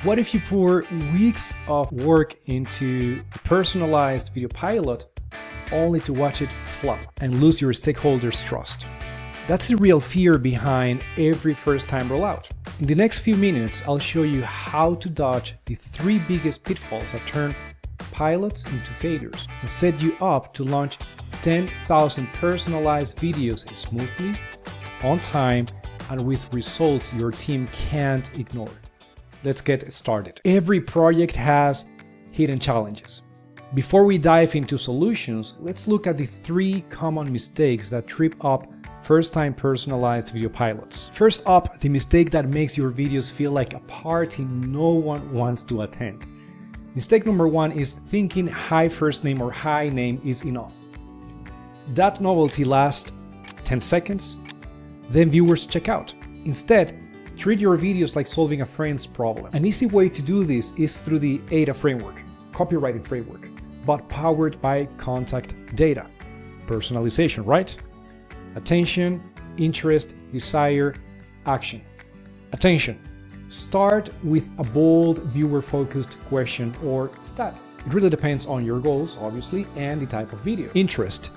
What if you pour weeks of work into a personalized video pilot only to watch it flop and lose your stakeholders' trust? That's the real fear behind every first-time rollout. In the next few minutes, I'll show you how to dodge the 3 biggest pitfalls that turn pilots into failures and set you up to launch 10,000 personalized videos smoothly, on time, and with results your team can't ignore. Let's get started. Every project has hidden challenges. Before we dive into solutions, let's look at the 3 common mistakes that trip up first-time personalized video pilots. First up, the mistake that makes your videos feel like a party no one wants to attend. Mistake number 1 is thinking high first name or high name is enough. That novelty lasts 10 seconds, then viewers check out. Instead, treat your videos like solving a friend's problem. An easy way to do this is through the ADA framework, copywriting framework, but powered by contact data. Personalization, right? Attention, interest, desire, action. Attention. Start with a bold, viewer-focused question or stat. It really depends on your goals, obviously, and the type of video. Interest.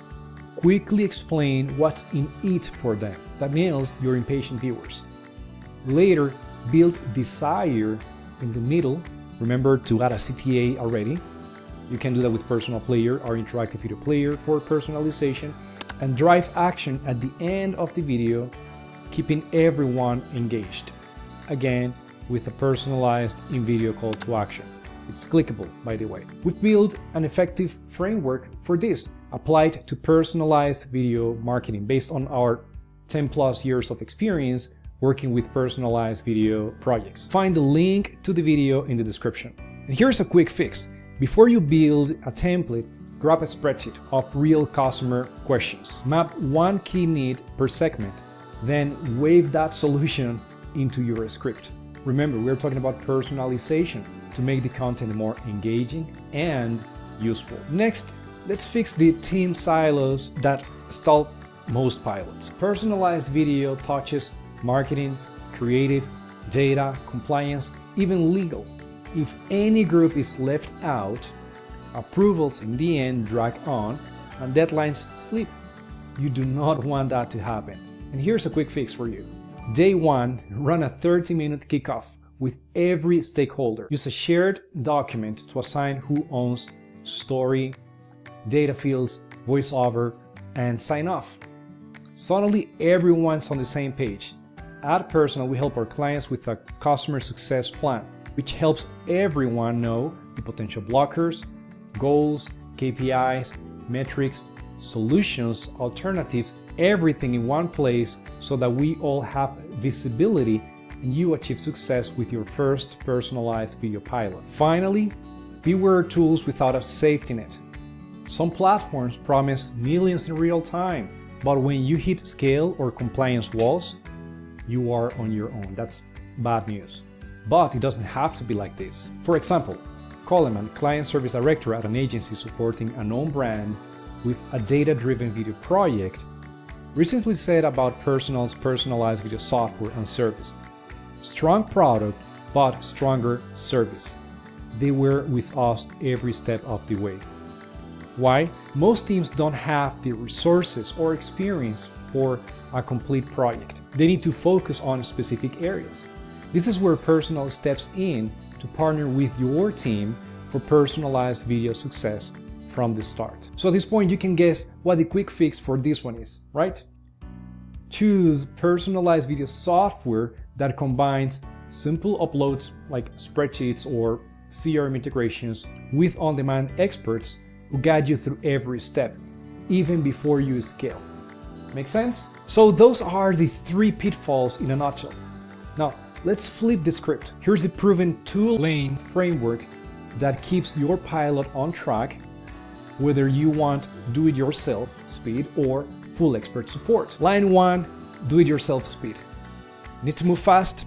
Quickly explain what's in it for them. That nails your impatient viewers. Later, build desire in the middle. Remember to add a CTA already. You can do that with Personal Player, our interactive video player for personalization, and drive action at the end of the video, keeping everyone engaged. Again, with a personalized in-video call to action. It's clickable, by the way. We've built an effective framework for this, applied to personalized video marketing based on our 10+ years of experience working with personalized video projects. Find the link to the video in the description. And here's a quick fix. Before you build a template, grab a spreadsheet of real customer questions. Map 1 key need per segment, then wave that solution into your script. Remember, we're talking about personalization to make the content more engaging and useful. Next, let's fix the team silos that stall most pilots. Personalized video touches marketing, creative, data, compliance, even legal. If any group is left out, approvals in the end drag on and deadlines slip. You do not want that to happen. And here's a quick fix for you. Day 1, run a 30-minute kickoff with every stakeholder. Use a shared document to assign who owns story, data fields, voiceover, and sign off. Suddenly everyone's on the same page. At Pirsonal, we help our clients with a customer success plan, which helps everyone know the potential blockers, goals, KPIs, metrics, solutions, alternatives, everything in one place so that we all have visibility and you achieve success with your first personalized video pilot. Finally, beware tools without a safety net. Some platforms promise millions in real time, but when you hit scale or compliance walls, you are on your own. That's bad news. But it doesn't have to be like this. For example, Coleman, client service director at an agency supporting a known brand with a data-driven video project, recently said about Pirsonal's personalized video software and service. Strong product, but stronger service. They were with us every step of the way. Why? Most teams don't have the resources or experience for a complete project. They need to focus on specific areas. This is where Pirsonal steps in to partner with your team for personalized video success from the start. So at this point, you can guess what the quick fix for this one is, right? Choose personalized video software that combines simple uploads like spreadsheets or CRM integrations with on-demand experts who guide you through every step, even before you scale. Make sense? So those are the 3 pitfalls in a nutshell. Now, let's flip the script. Here's a proven tool-lane framework that keeps your pilot on track, whether you want do-it-yourself speed or full expert support. Line 1, do-it-yourself speed. Need to move fast?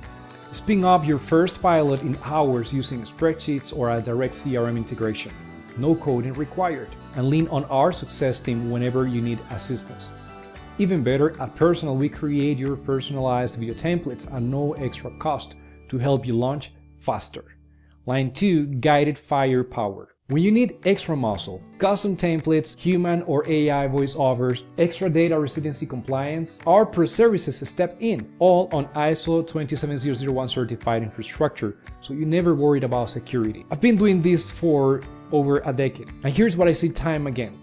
Spin up your first pilot in hours using spreadsheets or a direct CRM integration. No coding required. And lean on our success team whenever you need assistance. Even better, at Pirsonal, we create your personalized video templates at no extra cost to help you launch faster. Line 2, guided firepower. When you need extra muscle, custom templates, human or AI voiceovers, extra data residency compliance, our Pro services step in, all on ISO 27001 certified infrastructure, so you never worried about security. I've been doing this for over a decade, and here's what I see time again.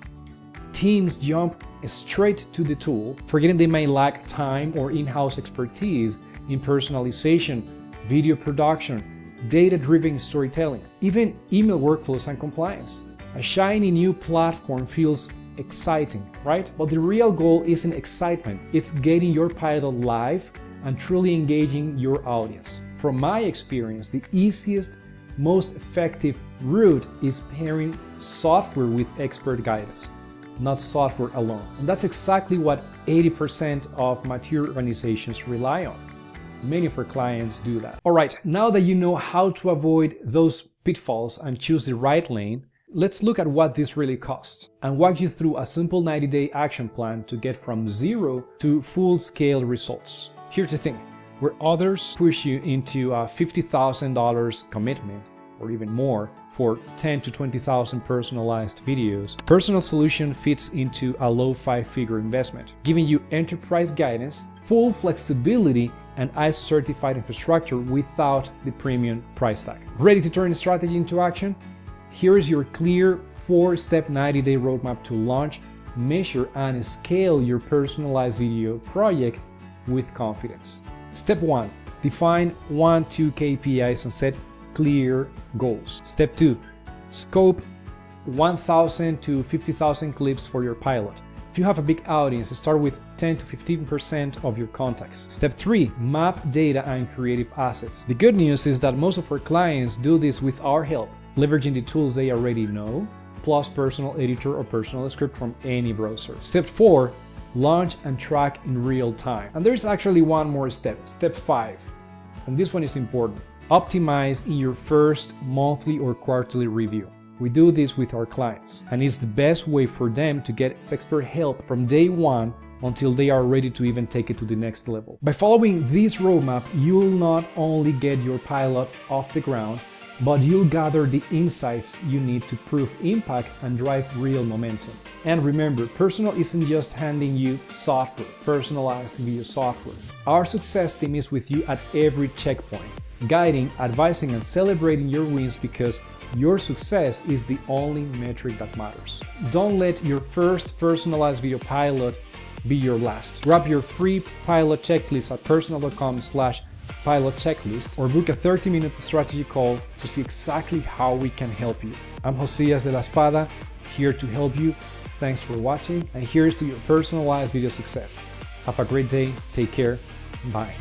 Teams jump straight to the tool, forgetting they may lack time or in-house expertise in personalization, video production, data-driven storytelling, even email workflows and compliance. A shiny new platform feels exciting, right? But the real goal isn't excitement, it's getting your pilot live and truly engaging your audience. From my experience, the easiest, most effective route is pairing software with expert guidance, not software alone. And that's exactly what 80% of mature organizations rely on. Many of our clients do that. All right, now that you know how to avoid those pitfalls and choose the right lane, let's look at what this really costs and walk you through a simple 90-day action plan to get from zero to full-scale results. Here's the thing, where others push you into a $50,000 commitment or even more for 10 to 20,000 personalized videos, Pirsonal solution fits into a low 5-figure investment, giving you enterprise guidance, full flexibility, and ISO certified infrastructure without the premium price tag. Ready to turn strategy into action? Here is your clear 4-step 90-day roadmap to launch, measure, and scale your personalized video project with confidence. Step 1. Define 1-2 KPIs and set clear goals. Step 2. Scope 1,000 to 50,000 clips for your pilot. If you have a big audience, start with 10 to 15% of your contacts. Step 3. Map data and creative assets. The good news is that most of our clients do this with our help, leveraging the tools they already know, plus Personal Editor or Personal Script from any browser. Step 4. Launch and track in real time. And there's actually one more step, step 5. And this one is important. Optimize in your first monthly or quarterly review. We do this with our clients, and it's the best way for them to get expert help from day one until they are ready to even take it to the next level. By following this roadmap, you'll not only get your pilot off the ground, but you'll gather the insights you need to prove impact and drive real momentum. And remember, Pirsonal isn't just handing you software, personalized video software. Our success team is with you at every checkpoint, guiding, advising, and celebrating your wins, because your success is the only metric that matters. Don't let your first personalized video pilot be your last. Grab your free pilot checklist at personal.com/pilot checklist or book a 30-minute strategy call to see exactly how we can help you. I'm Josías De La Espada, here to help you. Thanks for watching, and here's to your personalized video success. Have a great day, take care, bye.